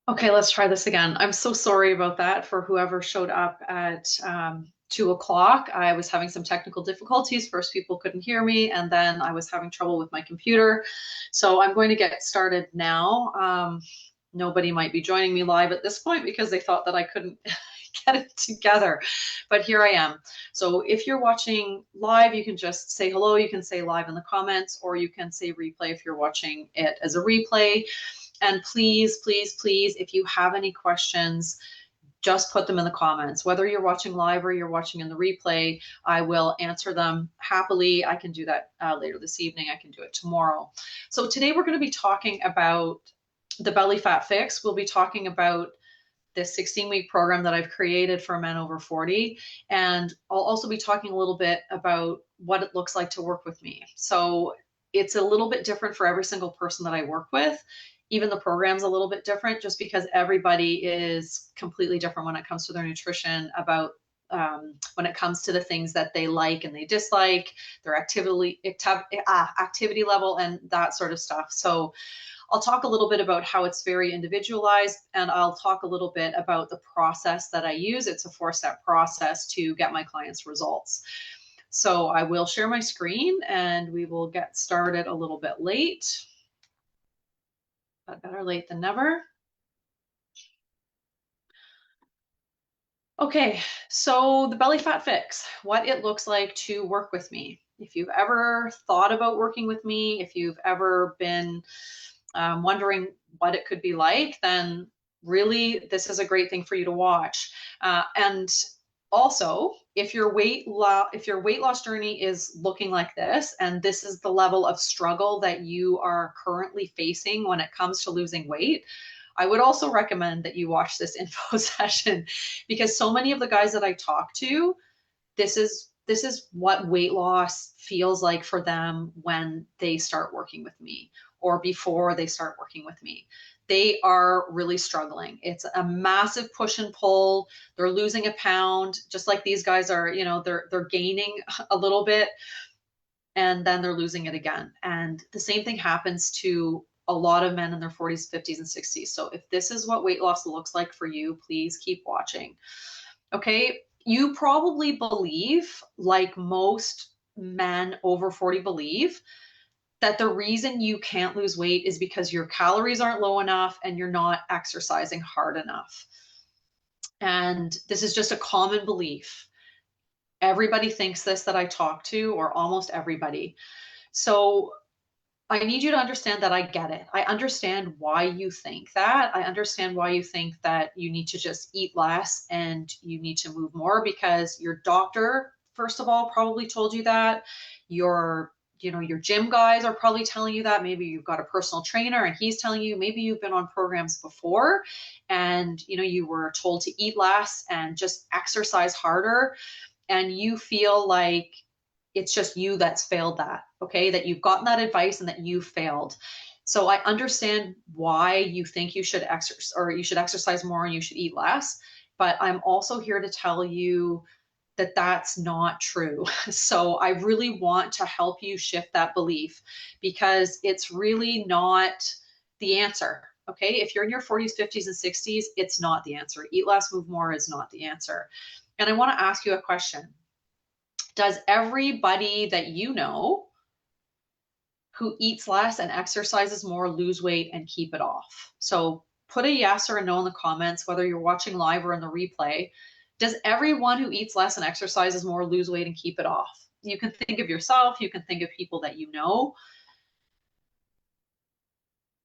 Okay, let's try this again. I'm so sorry about that for whoever showed up at 2 o'clock. I was having some technical difficulties. First, people couldn't hear me, and then I was having trouble with my computer. So I'm going to get started now. Nobody might be joining me live at this point because they thought that I couldn't get it together. But here I am. So if you're watching live, you can just say hello. You can say live in the comments, or you can say replay if you're watching it as a replay. And please, please, please, if you have any questions, just put them in the comments. Whether you're watching live or you're watching in the replay, I will answer them happily. I can do that later this evening. I can do it tomorrow. So today we're going to be talking about the Belly Fat Fix. We'll be talking about this 16-week program that I've created for men over 40. And I'll also be talking a little bit about what it looks like to work with me. So it's a little bit different for every single person that I work with. Even the program's a little bit different just because everybody is completely different when it comes to their nutrition, about when it comes to the things that they like and they dislike, their activity level, and that sort of stuff. So I'll talk a little bit about how it's very individualized, and I'll talk a little bit about the process that I use. It's a 4-step process to get my clients results. So I will share my screen and we will get started a little bit late, but better late than never. Okay, so the Belly Fat Fix, what it looks like to work with me. If you've ever thought about working with me, if you've ever been wondering what it could be like, then really this is a great thing for you to watch. And also, if your weight loss journey is looking like this, and this is the level of struggle that you are currently facing when it comes to losing weight, I would also recommend that you watch this info session, because so many of the guys that I talk to, this is what weight loss feels like for them when they start working with me, or before they start working with me. They are really struggling. It's a massive push and pull. They're losing a pound, just like these guys are, they're gaining a little bit and then they're losing it again. And the same thing happens to a lot of men in their 40s, 50s, and 60s. So if this is what weight loss looks like for you, please keep watching. Okay, you probably believe, like most men over 40 believe, that the reason you can't lose weight is because your calories aren't low enough and you're not exercising hard enough. And this is just a common belief. Everybody thinks this that I talk to, or almost everybody. So I need you to understand that I get it. I understand why you think that. I understand why you think that you need to just eat less and you need to move more, because your doctor, first of all, probably told you that. Your gym guys are probably telling you that. Maybe you've got a personal trainer and he's telling you. Maybe you've been on programs before and you were told to eat less and just exercise harder, and you feel like it's just you that's failed that, okay? That you've gotten that advice and that you failed. So I understand why you think you should exercise more and you should eat less, but I'm also here to tell you that that's not true. So I really want to help you shift that belief, because it's really not the answer. Okay, if you're in your 40s, 50s, and 60s, it's not the answer. Eat less, move more is not the answer. And I want to ask you a question. Does everybody that you know who eats less and exercises more lose weight and keep it off? So put a yes or a no in the comments, whether you're watching live or in the replay. Does everyone who eats less and exercises more lose weight and keep it off? You can think of yourself, you can think of people that you know.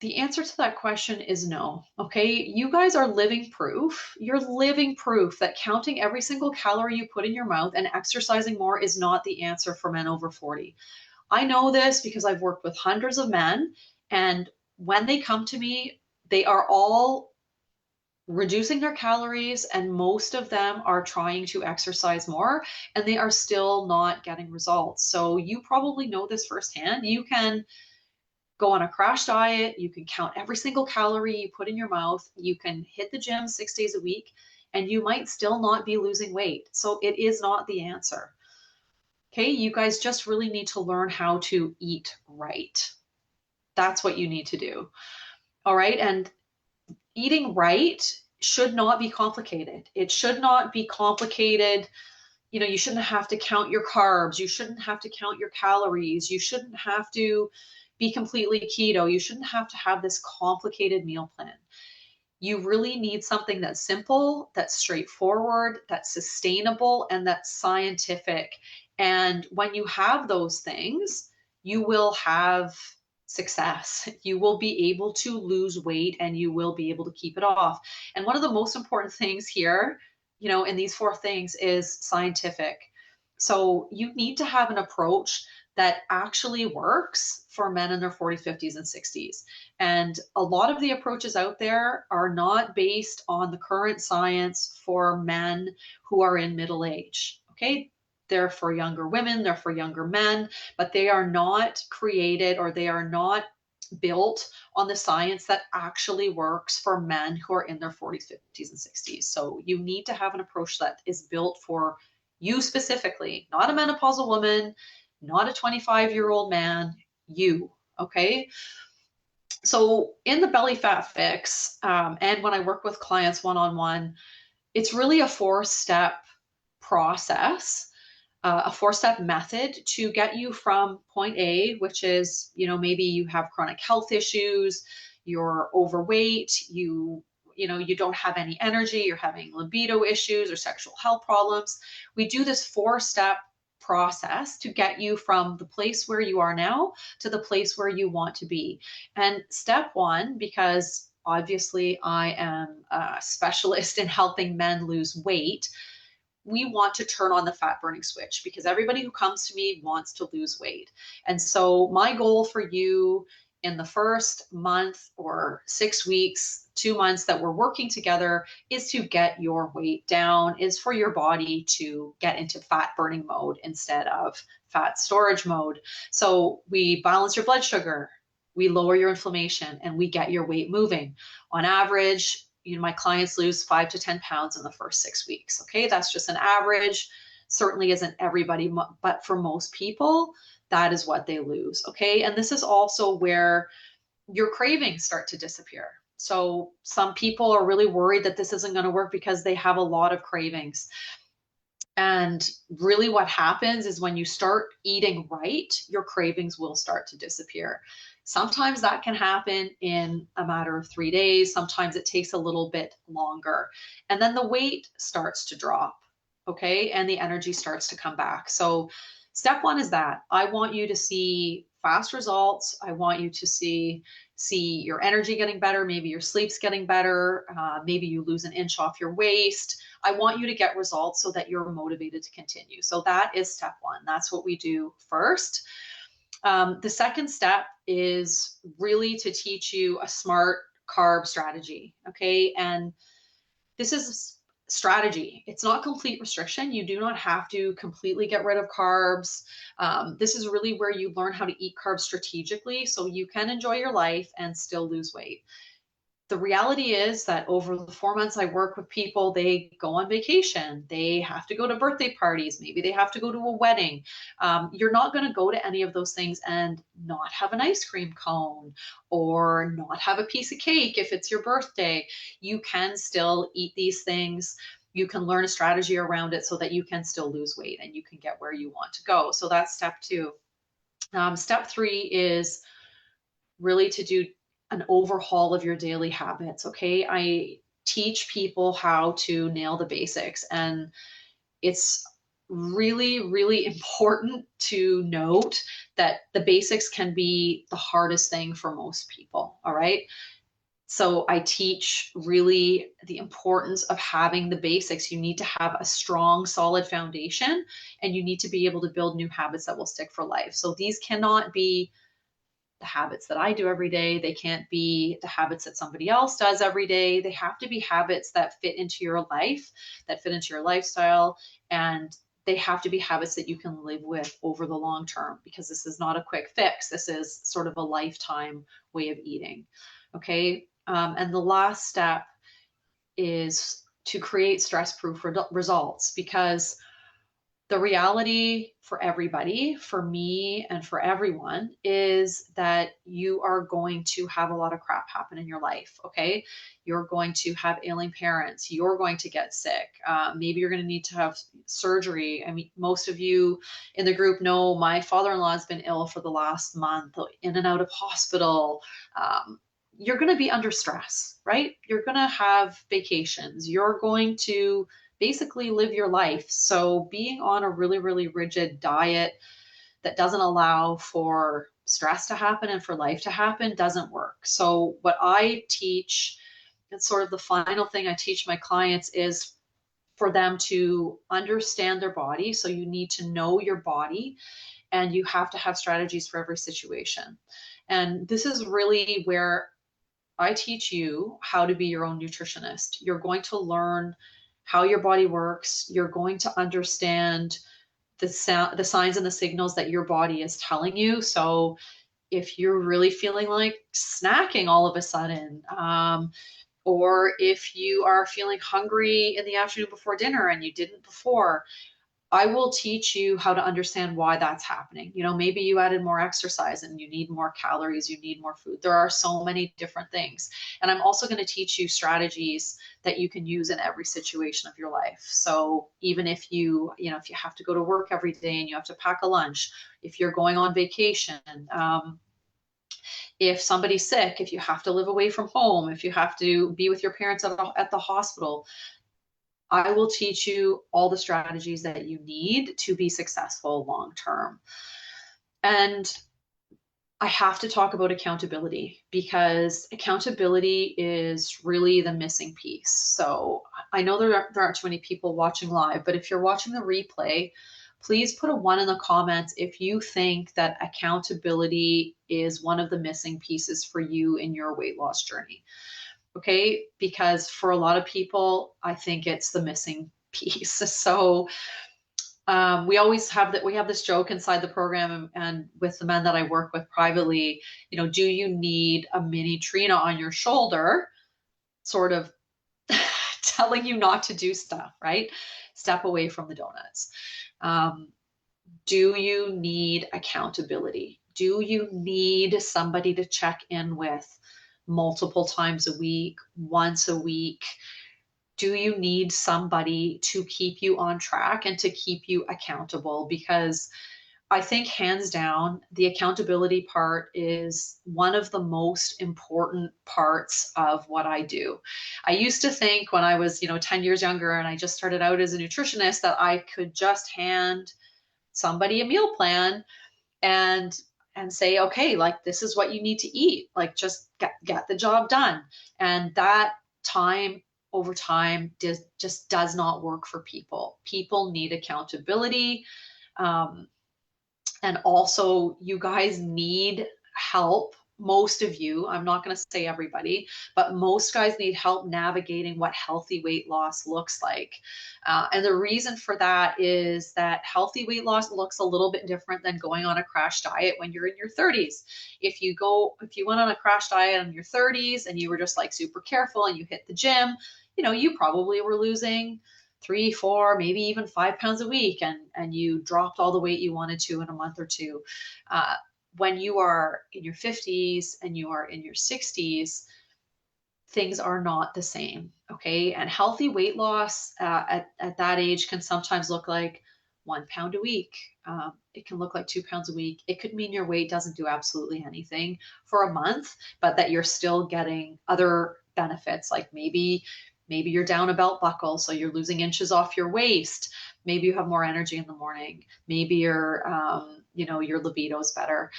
The answer to that question is no. Okay, you guys are living proof. You're living proof that counting every single calorie you put in your mouth and exercising more is not the answer for men over 40. I know this because I've worked with hundreds of men, and when they come to me, they are all reducing their calories, and most of them are trying to exercise more, and they are still not getting results. So you probably know this firsthand. You can go on a crash diet, you can count every single calorie you put in your mouth, you can hit the gym 6 days a week, and you might still not be losing weight. So it is not the answer. Okay, you guys just really need to learn how to eat right. That's what you need to do. All right. And eating right should not be complicated. It should not be complicated. You know, you shouldn't have to count your carbs. You shouldn't have to count your calories. You shouldn't have to be completely keto. You shouldn't have to have this complicated meal plan. You really need something that's simple, that's straightforward, that's sustainable, and that's scientific. And when you have those things, you will have success. You will be able to lose weight and you will be able to keep it off. And one of the most important things here, you know, in these four things is scientific. So you need to have an approach that actually works for men in their 40s, 50s, and 60s. And a lot of the approaches out there are not based on the current science for men who are in middle age. Okay. They're for younger women, they're for younger men, but they are not created or they are not built on the science that actually works for men who are in their 40s, 50s, and 60s. So you need to have an approach that is built for you specifically, not a menopausal woman, not a 25-year-old man, you. Okay. So in the belly fat fix, and when I work with clients one-on-one, it's really a four-step process, a four-step method to get you from point A, which is, you know, maybe you have chronic health issues, you're overweight, you know, you don't have any energy, you're having libido issues or sexual health problems. We do this four-step process to get you from the place where you are now to the place where you want to be. And step one, because obviously I am a specialist in helping men lose weight, we want to turn on the fat burning switch because everybody who comes to me wants to lose weight. And so my goal for you in the first month or 6 weeks, 2 months that we're working together is to get your weight down, is for your body to get into fat burning mode instead of fat storage mode. So we balance your blood sugar, we lower your inflammation, and we get your weight moving. On average, you know, my clients lose 5 to 10 pounds in the first 6 weeks. Okay, that's just an average. Certainly isn't everybody, but for most people, that is what they lose. Okay, and this is also where your cravings start to disappear. So some people are really worried that this isn't going to work because they have a lot of cravings. And really what happens is when you start eating right, your cravings will start to disappear. Sometimes that can happen in a matter of 3 days. Sometimes it takes a little bit longer. And then the weight starts to drop, okay? And the energy starts to come back. So step one is that I want you to see fast results. I want you to see your energy getting better. Maybe your sleep's getting better. Maybe you lose an inch off your waist. I want you to get results so that you're motivated to continue. So that is step one. That's what we do first. The second step is really to teach you a smart carb strategy. Okay. And this is strategy. It's not complete restriction. You do not have to completely get rid of carbs. This is really where you learn how to eat carbs strategically so you can enjoy your life and still lose weight. The reality is that over the 4 months I work with people, they go on vacation, they have to go to birthday parties, maybe they have to go to a wedding. You're not going to go to any of those things and not have an ice cream cone or not have a piece of cake if it's your birthday. You can still eat these things. You can learn a strategy around it so that you can still lose weight and you can get where you want to go. So that's step two. Step three is really to do an overhaul of your daily habits. Okay. I teach people how to nail the basics, and it's really, really important to note that the basics can be the hardest thing for most people. All right. So I teach really the importance of having the basics. You need to have a strong, solid foundation, and you need to be able to build new habits that will stick for life. So these cannot be the habits that I do every day. They can't be the habits that somebody else does every day. They have to be habits that fit into your life, that fit into your lifestyle, and they have to be habits that you can live with over the long term, because this is not a quick fix. This is sort of a lifetime way of eating. Okay. And the last step is to create stress-proof results, because The reality for everybody, for me and for everyone, is that you are going to have a lot of crap happen in your life. Okay. You're going to have ailing parents. You're going to get sick. Maybe you're going to need to have surgery. I mean, most of you in the group know my father in law has been ill for the last month, in and out of hospital. You're going to be under stress, right? You're going to have vacations. You're going to basically live your life. So being on a really, really rigid diet that doesn't allow for stress to happen and for life to happen doesn't work. So what I teach, and sort of the final thing I teach my clients, is for them to understand their body. So you need to know your body, and you have to have strategies for every situation. And this is really where I teach you how to be your own nutritionist. You're going to learn how your body works. You're going to understand the signs and the signals that your body is telling you. So if you're really feeling like snacking all of a sudden, or if you are feeling hungry in the afternoon before dinner and you didn't before, I will teach you how to understand why that's happening. Maybe you added more exercise and you need more calories, you need more food. There are so many different things. And I'm also going to teach you strategies that you can use in every situation of your life. So even if if you have to go to work every day and you have to pack a lunch, if you're going on vacation, if somebody's sick, if you have to live away from home, if you have to be with your parents at the hospital, I will teach you all the strategies that you need to be successful long term. And I have to talk about accountability, because accountability is really the missing piece. So I know there aren't too many people watching live, but if you're watching the replay, please put a 1 in the comments if you think that accountability is one of the missing pieces for you in your weight loss journey. Okay, because for a lot of people, I think it's the missing piece. So we always have that. We have this joke inside the program, and with the men that I work with privately, do you need a mini Trina on your shoulder, sort of telling you not to do stuff, right? Step away from the donuts. Do you need accountability? Do you need somebody to check in with multiple times a week, once a week? Do you need somebody to keep you on track and to keep you accountable? Because I think hands down, the accountability part is one of the most important parts of what I do. I used to think when I was, 10 years younger and I just started out as a nutritionist, that I could just hand somebody a meal plan and say, okay, like, this is what you need to eat, like, just get the job done. And that time over time just does not work for people. People need accountability. And also, you guys need help. Most of you, I'm not going to say everybody, but most guys need help navigating what healthy weight loss looks like. And the reason for that is that healthy weight loss looks a little bit different than going on a crash diet when you're in your 30s. If you went on a crash diet in your 30s and you were just like super careful and you hit the gym, you probably were losing 3, 4, maybe even 5 pounds a week, and you dropped all the weight you wanted to in a month or two. When you are in your 50s and you are in your 60s, things are not the same. Okay. And healthy weight loss at that age can sometimes look like 1 pound a week. It can look like 2 pounds a week. It could mean your weight doesn't do absolutely anything for a month, but that you're still getting other benefits, like maybe you're down a belt buckle, so you're losing inches off your waist. Maybe you have more energy in the morning. Maybe your libido is better.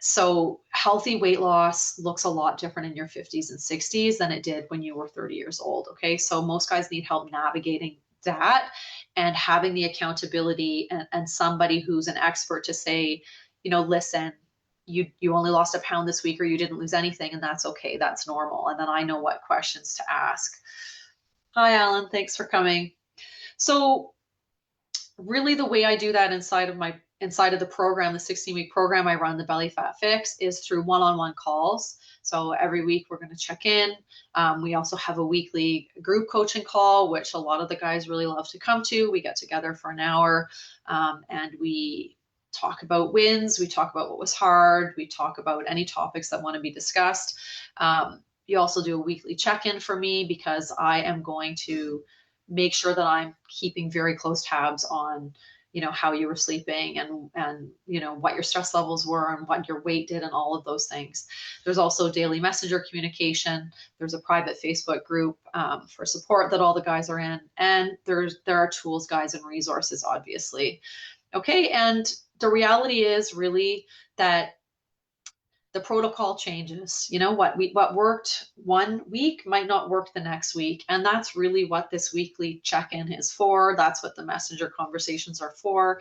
So healthy weight loss looks a lot different in your 50s and 60s than it did when you were 30 years old. Okay. So most guys need help navigating that and having the accountability and somebody who's an expert to say, listen, you only lost a pound this week, or you didn't lose anything, and that's okay. That's normal. And then I know what questions to ask. Hi, Alan. Thanks for coming. So really, the way I do that inside of my inside of the program, the 16-week program I run, the Belly Fat Fix, is through one-on-one calls. So every week we're going to check in. We also have a weekly group coaching call, which a lot of the guys really love to come to. We get together for an hour and we talk about wins. We talk about what was hard. We talk about any topics that want to be discussed. You also do a weekly check-in for me because I am going to make sure that I'm keeping very close tabs on, you know, how you were sleeping and, you know, what your stress levels were and what your weight did and all of those things. There's also daily messenger communication. There's a private Facebook group for support that all the guys are in. And there are tools, guides, and resources, obviously. Okay. And the reality is really that the protocol changes. You know, what worked one week might not work the next week. And that's really what this weekly check-in is for. That's what the messenger conversations are for.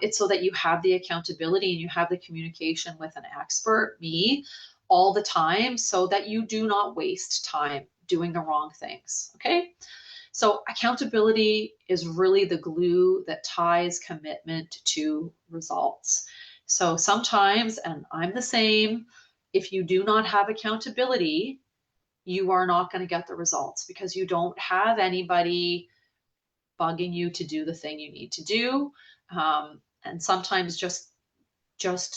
It's so that you have the accountability and you have the communication with an expert, me, all the time, so that you do not waste time doing the wrong things. Okay. So accountability is really the glue that ties commitment to results. So sometimes, and I'm the same, if you do not have accountability, you are not going to get the results because you don't have anybody bugging you to do the thing you need to do. And sometimes just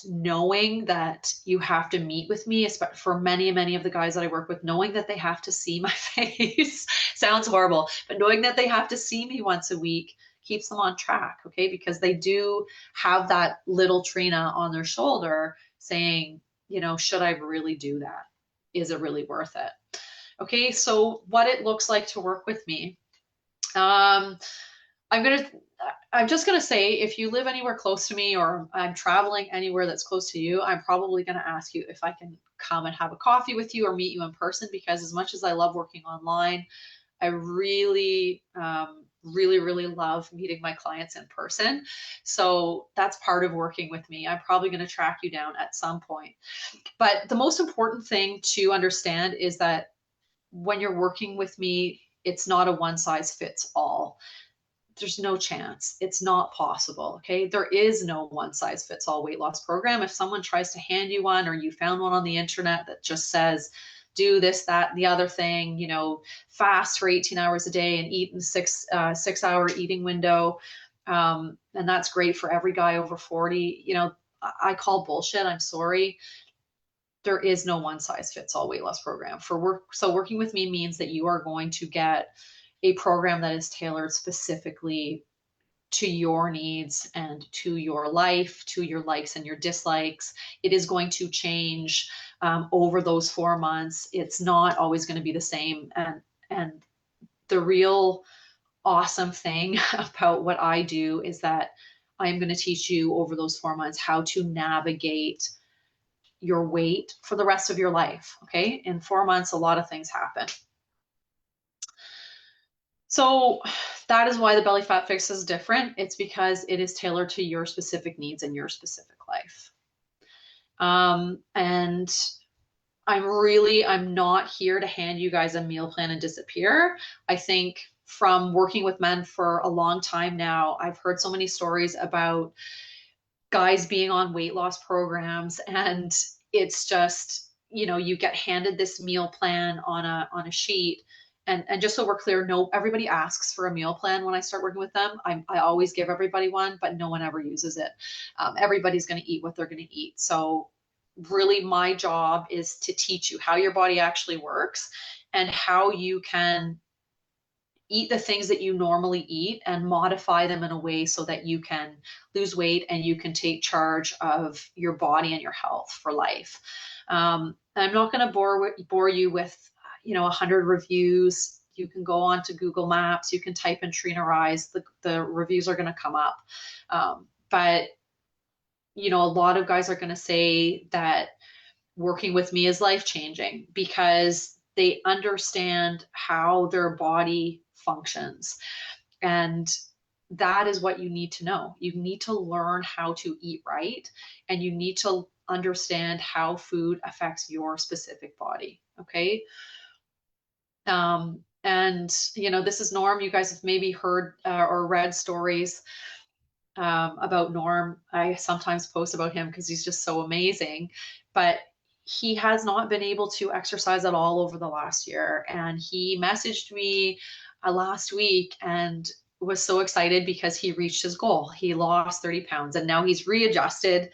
knowing that you have to meet with me, especially for many of the guys that I work with, knowing that they have to see my face sounds horrible, but knowing that they have to see me once a week keeps them on track. Okay. Because they do have that little Trina on their shoulder saying, you know, should I really do that? Is it really worth it? Okay. So what it looks like to work with me. I'm just going to say, if you live anywhere close to me or I'm traveling anywhere that's close to you, I'm probably going to ask you if I can come and have a coffee with you or meet you in person, because as much as I love working online, I really, really love meeting my clients in person. So that's part of working with me. I'm probably going to track you down at some point. But the most important thing to understand is that when you're working with me, it's not a one size fits all. There's no chance. It's not possible. Okay. There is no one size fits all weight loss program. If someone tries to hand you one, or you found one on the internet that just says, do this, that, the other thing, you know, fast for 18 hours a day and eat in 6 hour eating window. And that's great for every guy over 40. You know, I call bullshit. I'm sorry. There is no one size fits all weight loss program for work. So working with me means that you are going to get a program that is tailored specifically to your needs and to your life, to your likes and your dislikes. It is going to change over those 4 months. It's not always going to be the same. And the real awesome thing about what I do is that I'm going to teach you over those 4 months how to navigate your weight for the rest of your life. Okay. In 4 months, a lot of things happen. So that is why the Belly Fat Fix is different. It's because it is tailored to your specific needs and your specific life. And I'm not here to hand you guys a meal plan and disappear. I think from working with men for a long time now, I've heard so many stories about guys being on weight loss programs, and it's just, you know, you get handed this meal plan on a sheet. And just so we're clear, no, everybody asks for a meal plan when I start working with them. I always give everybody one, but no one ever uses it. Everybody's going to eat what they're going to eat. So really my job is to teach you how your body actually works and how you can eat the things that you normally eat and modify them in a way so that you can lose weight and you can take charge of your body and your health for life. I'm not going to bore you with, you know, 100 reviews. You can go on to Google Maps. You can type in Trina Rise. The reviews are going to come up. But, you know, a lot of guys are going to say that working with me is life-changing because they understand how their body functions. And that is what you need to know. You need to learn how to eat right, and you need to understand how food affects your specific body. Okay. And you know, this is norm. You guys have maybe heard or read stories about Norm. I sometimes post about him because he's just so amazing, but he has not been able to exercise at all over the last year. And he messaged me last week and was so excited because he reached his goal. He lost 30 pounds and now he's readjusted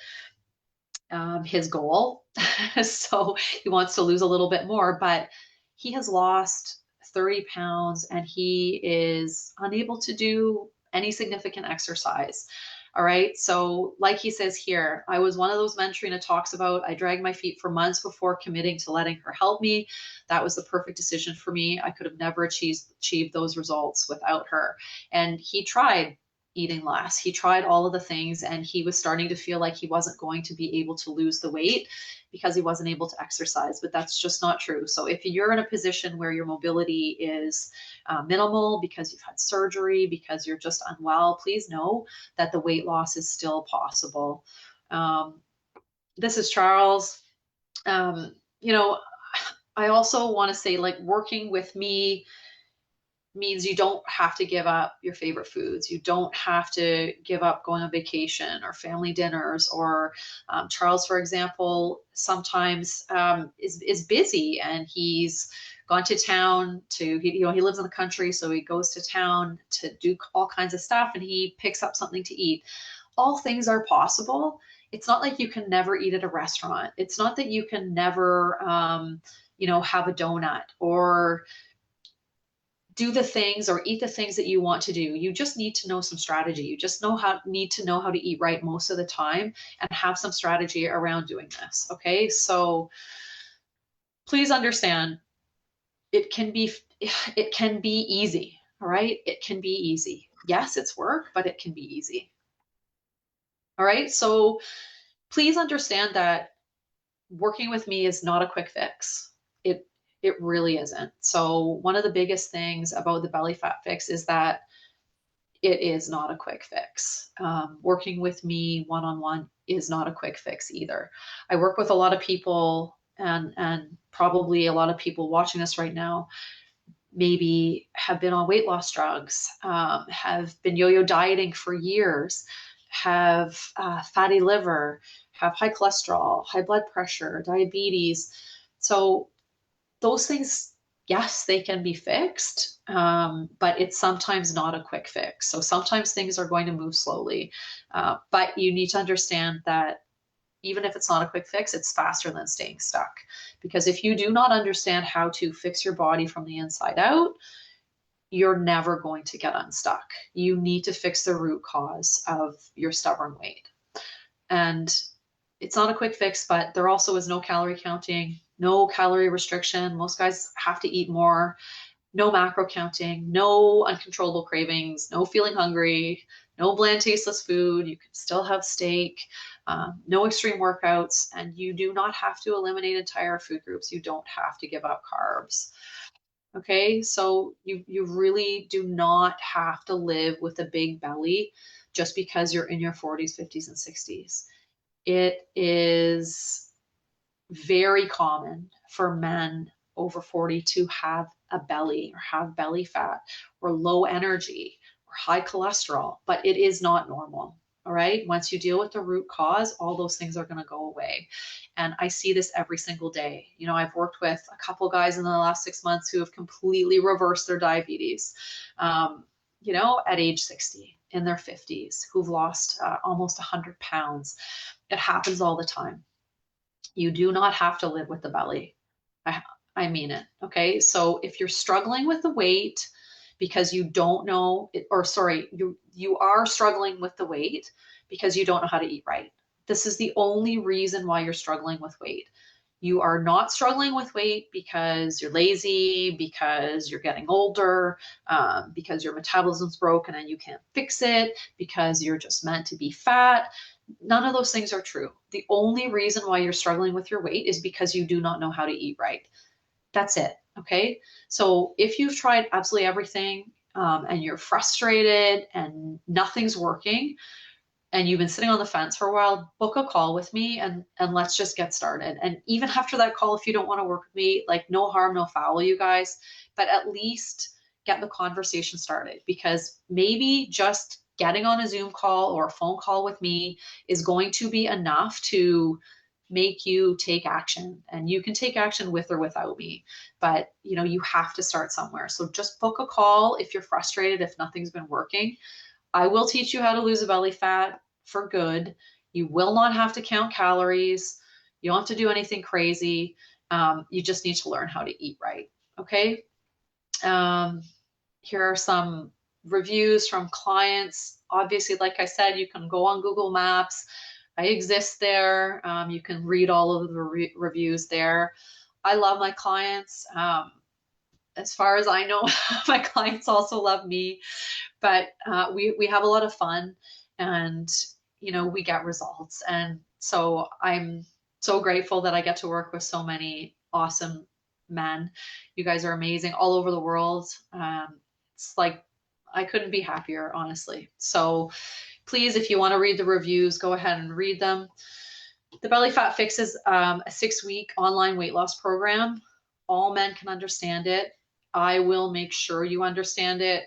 his goal. So he wants to lose a little bit more, but he has lost 30 pounds and he is unable to do any significant exercise. All right. So, like he says here, I was one of those men Trina talks about. I dragged my feet for months before committing to letting her help me. That was the perfect decision for me. I could have never achieved those results without her. And he tried eating less. He tried all of the things and he was starting to feel like he wasn't going to be able to lose the weight because he wasn't able to exercise, but that's just not true. So if you're in a position where your mobility is minimal because you've had surgery, because you're just unwell, please know that the weight loss is still possible. This is Charles. You know, I also want to say, like, working with me means you don't have to give up your favorite foods. You don't have to give up going on vacation or family dinners. Or Charles, for example, sometimes is busy and he's gone to town to he lives in the country, so he goes to town to do all kinds of stuff, and he picks up something to eat. All things are possible. It's not like you can never eat at a restaurant. It's not that you can never have a donut or do the things or eat the things that you want to do. You just need to know some strategy. You just need to know how to eat right most of the time and have some strategy around doing this. Okay. So please understand it can be easy. All right. It can be easy. Yes, it's work, but it can be easy. All right. So please understand that working with me is not a quick fix. It really isn't. So one of the biggest things about the belly fat fix is that it is not a quick fix. Working with me one-on-one is not a quick fix either. I work with a lot of people, and probably a lot of people watching this right now maybe have been on weight loss drugs, have been yo-yo dieting for years, have fatty liver, have high cholesterol, high blood pressure, diabetes. So those things, yes, they can be fixed, but it's sometimes not a quick fix. So sometimes things are going to move slowly, but you need to understand that even if it's not a quick fix, it's faster than staying stuck. Because if you do not understand how to fix your body from the inside out, you're never going to get unstuck. You need to fix the root cause of your stubborn weight. And it's not a quick fix, but there also is no calorie counting, no calorie restriction. Most guys have to eat more, no macro counting, no uncontrollable cravings, no feeling hungry, no bland, tasteless food. You can still have steak, no extreme workouts, and you do not have to eliminate entire food groups. You don't have to give up carbs. Okay, so you really do not have to live with a big belly just because you're in your 40s, 50s, and 60s. It is very common for men over 40 to have a belly or have belly fat or low energy or high cholesterol, but it is not normal. All right. Once you deal with the root cause, all those things are going to go away. And I see this every single day. I've worked with a couple guys in the last 6 months who have completely reversed their diabetes, at age 60, in their 50s, who've lost almost 100 pounds. It happens all the time. You do not have to live with the belly. I mean it. Okay. So if you're struggling with the weight because you don't know, you are struggling with the weight because you don't know how to eat right. This is the only reason why you're struggling with weight. You are not struggling with weight because you're lazy, because you're getting older, because your metabolism's broken and you can't fix it, because you're just meant to be fat. None of those things are true. The only reason why you're struggling with your weight is because you do not know how to eat right. That's it. Okay. So if you've tried absolutely everything, and you're frustrated and nothing's working, and you've been sitting on the fence for a while, book a call with me and let's just get started. And even after that call, if you don't want to work with me, like, no harm, no foul, you guys, but at least get the conversation started, because maybe, just getting on a Zoom call or a phone call with me is going to be enough to make you take action. And you can take action with or without me, but you have to start somewhere. So just book a call if you're frustrated, if nothing's been working. I will teach you how to lose a belly fat for good. You will not have to count calories. You don't have to do anything crazy. You just need to learn how to eat right. Okay. Here are some reviews from clients. Obviously, like I said, you can go on Google Maps. I exist there. You can read all of the reviews there. I love my clients. As far as I know, my clients also love me, but we have a lot of fun, and we get results. And so I'm so grateful that I get to work with so many awesome men. You guys are amazing all over the world. It's like I couldn't be happier, honestly. So please, if you want to read the reviews, go ahead and read them. The Belly Fat Fix is a 6-week online weight loss program. All men can understand it. I will make sure you understand it.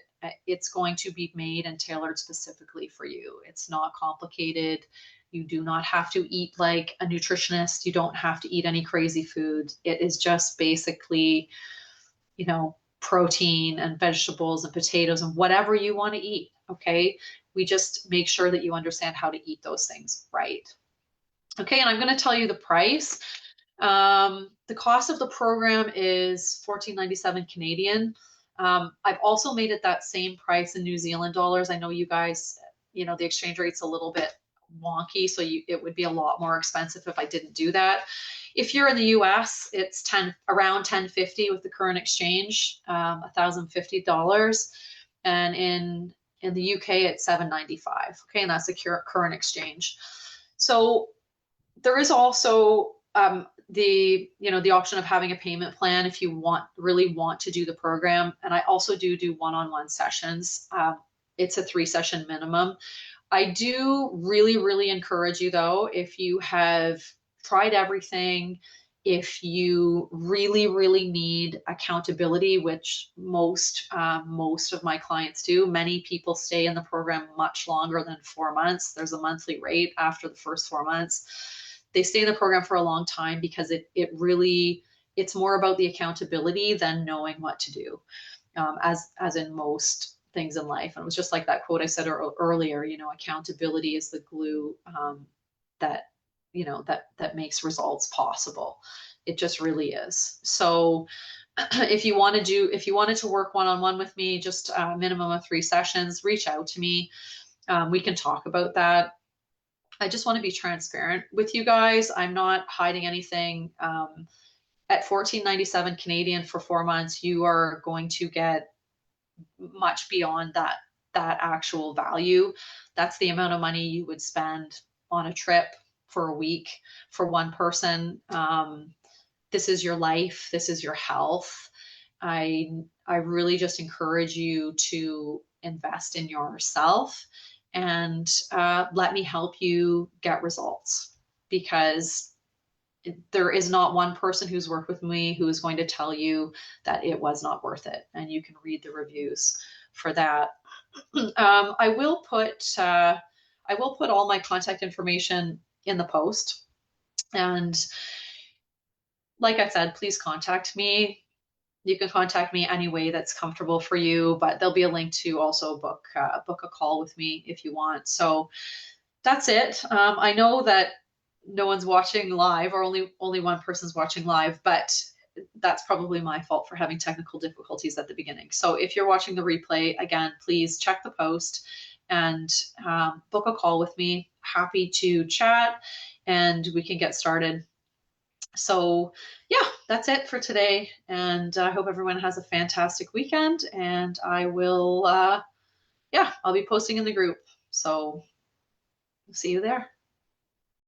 It's going to be made and tailored specifically for you. It's not complicated. You do not have to eat like a nutritionist. You don't have to eat any crazy food. It is just basically, protein and vegetables and potatoes and whatever you want to eat. Okay. We just make sure that you understand how to eat those things right. Okay. And I'm going to tell you the price. The cost of the program is $14.97 Canadian. I've also made it that same price in New Zealand dollars. I know you guys, the exchange rate's a little bit wonky, so it would be a lot more expensive if I didn't do that. If you're in the US, it's around $10.50 with the current exchange, $1,050. And in the UK, it's $7.95. Okay, and that's the current exchange. So there is also the option of having a payment plan if you really want to do the program. And I also do one-on-one sessions. It's a 3-session minimum. I do really, really encourage you, though, if you have tried everything, if you really, really need accountability, which most of my clients do. Many people stay in the program much longer than 4 months. There's a monthly rate after the first 4 months. They stay in the program for a long time because it's more about the accountability than knowing what to do, as in most things in life. And it was just like that quote I said earlier, accountability is the glue that makes results possible. It just really is. So if you wanted to work one-on-one with me, just a minimum of 3 sessions, reach out to me. We can talk about that. I just want to be transparent with you guys. I'm not hiding anything. At $14.97 Canadian for 4 months, you are going to get much beyond that actual value. That's the amount of money you would spend on a trip for a week for one person. This is your life. This is your health. I really just encourage you to invest in yourself and let me help you get results, because there is not one person who's worked with me who is going to tell you that it was not worth it. And you can read the reviews for that. I will put all my contact information in the post. And like I said, please contact me. You can contact me any way that's comfortable for you, but there'll be a link to also book a call with me if you want. So that's it. I know that no one's watching live, or only one person's watching live, but that's probably my fault for having technical difficulties at the beginning. So if you're watching the replay, again, please check the post and book a call with me. Happy to chat and we can get started. So yeah, that's it for today. And I hope everyone has a fantastic weekend, and I will, I'll be posting in the group. So see you there.